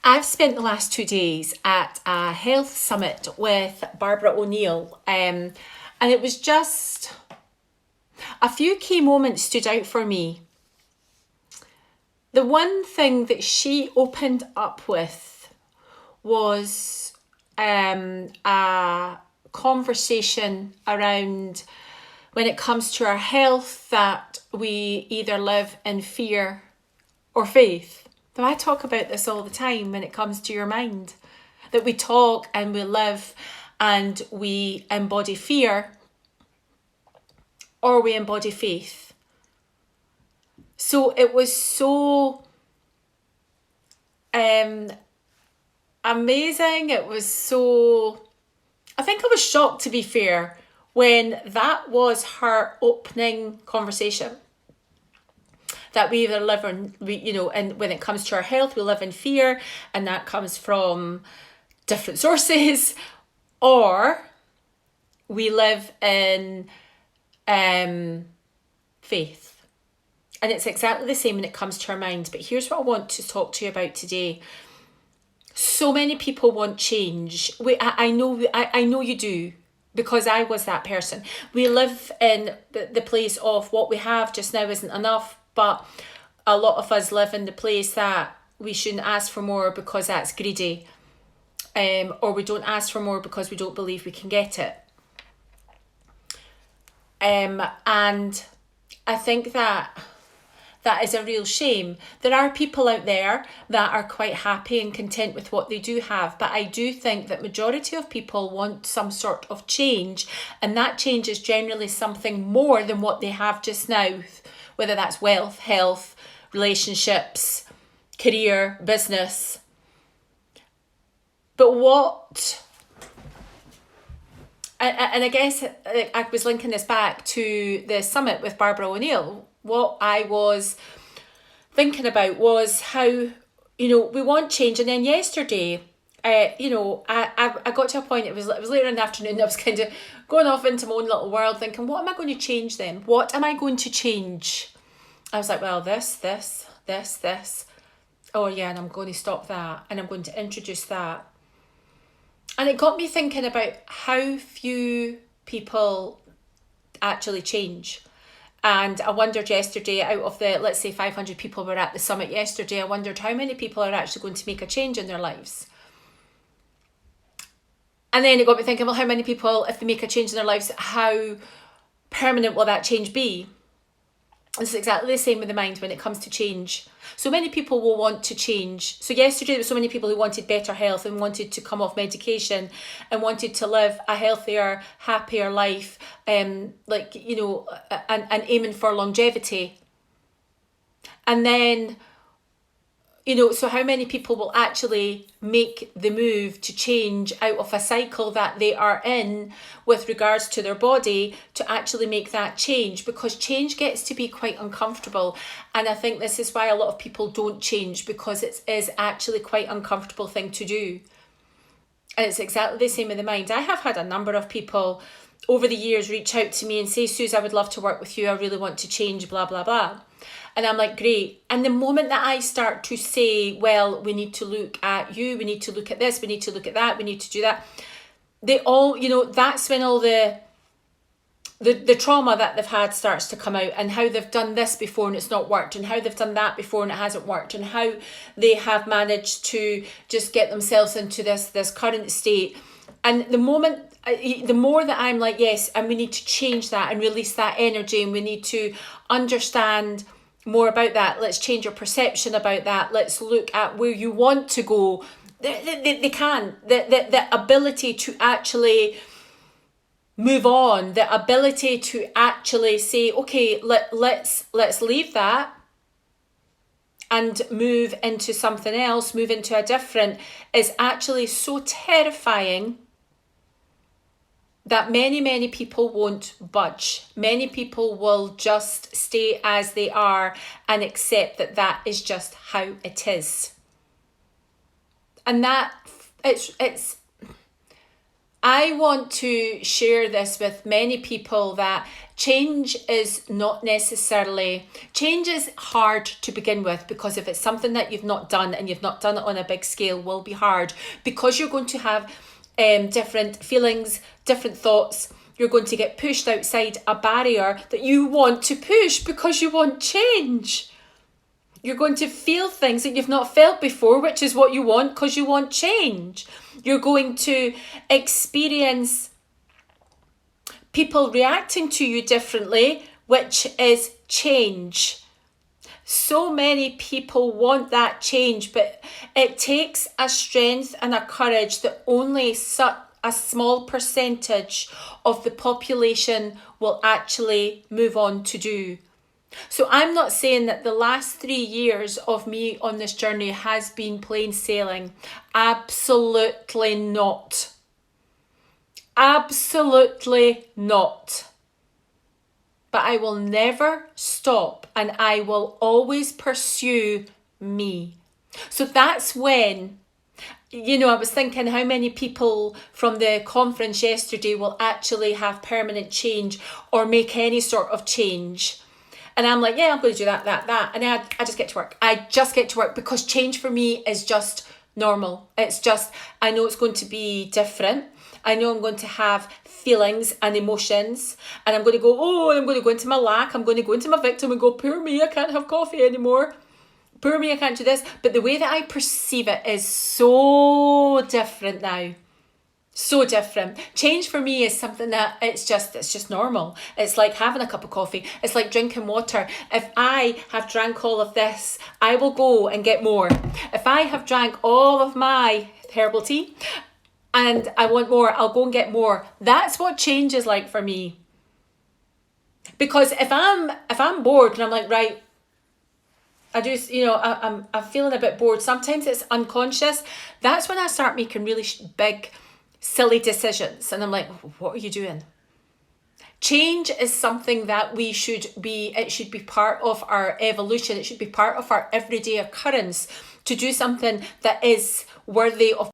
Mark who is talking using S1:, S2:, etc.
S1: I've spent the last 2 days at a health summit with Barbara O'Neill, and it was just a few key moments stood out for me. The one thing that she opened up with was a conversation around when it comes to our health that we either live in fear or faith. So I talk about this all the time when it comes to your mind, that we talk and we live and we embody fear or we embody faith. So it was so amazing. It was so, I think I was shocked, to be fair, when that was her opening conversation. That we either live in, and when it comes to our health, we live in fear, and that comes from different sources, or we live in faith. And it's exactly the same when it comes to our minds. But here's what I want to talk to you about today. So many people want change. I know you do, because I was that person. We live in the place of what we have just now isn't enough, but a lot of us live in the place that we shouldn't ask for more because that's greedy, or we don't ask for more because we don't believe we can get it. And I think that is a real shame. There are people out there that are quite happy and content with what they do have, but I do think that majority of people want some sort of change, and that change is generally something more than what they have just now, whether that's wealth, health, relationships, career, business. But and I guess I was linking this back to the summit with Barbara O'Neill. What I was thinking about was how, we want change. And then yesterday, I got to a point, it was later in the afternoon, I was kind of going off into my own little world thinking, what am I going to change then? What am I going to change? I was like, well, this. Oh yeah, and I'm going to stop that, and I'm going to introduce that. And it got me thinking about how few people actually change. And I wondered yesterday, out of the, let's say 500 people were at the summit yesterday, I wondered how many people are actually going to make a change in their lives. And then it got me thinking, well, how many people, if they make a change in their lives, how permanent will that change be? It's exactly the same with the mind when it comes to change. So many people will want to change. So yesterday there were so many people who wanted better health and wanted to come off medication and wanted to live a healthier, happier life, and aiming for longevity. And then, so how many people will actually make the move to change out of a cycle that they are in with regards to their body to actually make that change? Because change gets to be quite uncomfortable. And I think this is why a lot of people don't change, because it is actually quite an uncomfortable thing to do. And it's exactly the same in the mind. I have had a number of people over the years reach out to me and say, Suze, I would love to work with you. I really want to change, blah, blah, blah. And I'm like, great. And the moment that I start to say, well, we need to look at you, we need to look at this, we need to look at that, we need to do that, they all, that's when all the trauma that they've had starts to come out, and how they've done this before and it's not worked, and how they've done that before and it hasn't worked, and how they have managed to just get themselves into this current state. And the more that I'm like, yes, and we need to change that and release that energy, and we need to understand more about that. Let's change your perception about that. Let's look at where you want to go. They can. The ability to actually move on, the ability to actually say, okay, let's leave that and move into something else, move into a different, is actually so terrifying that many people won't budge. Many people will just stay as they are and accept that is just how it is. And that it's I want to share this with many people that change is not necessarily, change is hard to begin with, because if it's something that you've not done and you've not done it on a big scale, will be hard, because you're going to have different feelings, different thoughts. You're going to get pushed outside a barrier that you want to push because you want change. You're going to feel things that you've not felt before, which is what you want because you want change. You're going to experience people reacting to you differently, which is change. So many people want that change, but it takes a strength and a courage that only a small percentage of the population will actually move on to do. So I'm not saying that the last 3 years of me on this journey has been plain sailing. Absolutely not. Absolutely not. But I will never stop, and I will always pursue me. So that's when, I was thinking how many people from the conference yesterday will actually have permanent change or make any sort of change. And I'm like, yeah, I'm going to do that. And I just get to work. I just get to work because change for me is just normal. It's just, I know it's going to be different. I know I'm going to have feelings and emotions. And I'm going to go, I'm going to go into my lack. I'm going to go into my victim and go, poor me, I can't have coffee anymore. Poor me, I can't do this. But the way that I perceive it is so different now. So different. Change for me is something that it's just normal. It's like having a cup of coffee. It's like drinking water. If I have drank all of this, I will go and get more. If I have drank all of my herbal tea and I want more, I'll go and get more. That's what change is like for me. Because if I'm bored and I'm like, right, I'm feeling a bit bored. Sometimes it's unconscious. That's when I start making really big, silly decisions. And I'm like, what are you doing? Change is something that it should be part of our evolution. It should be part of our everyday occurrence to do something that is worthy of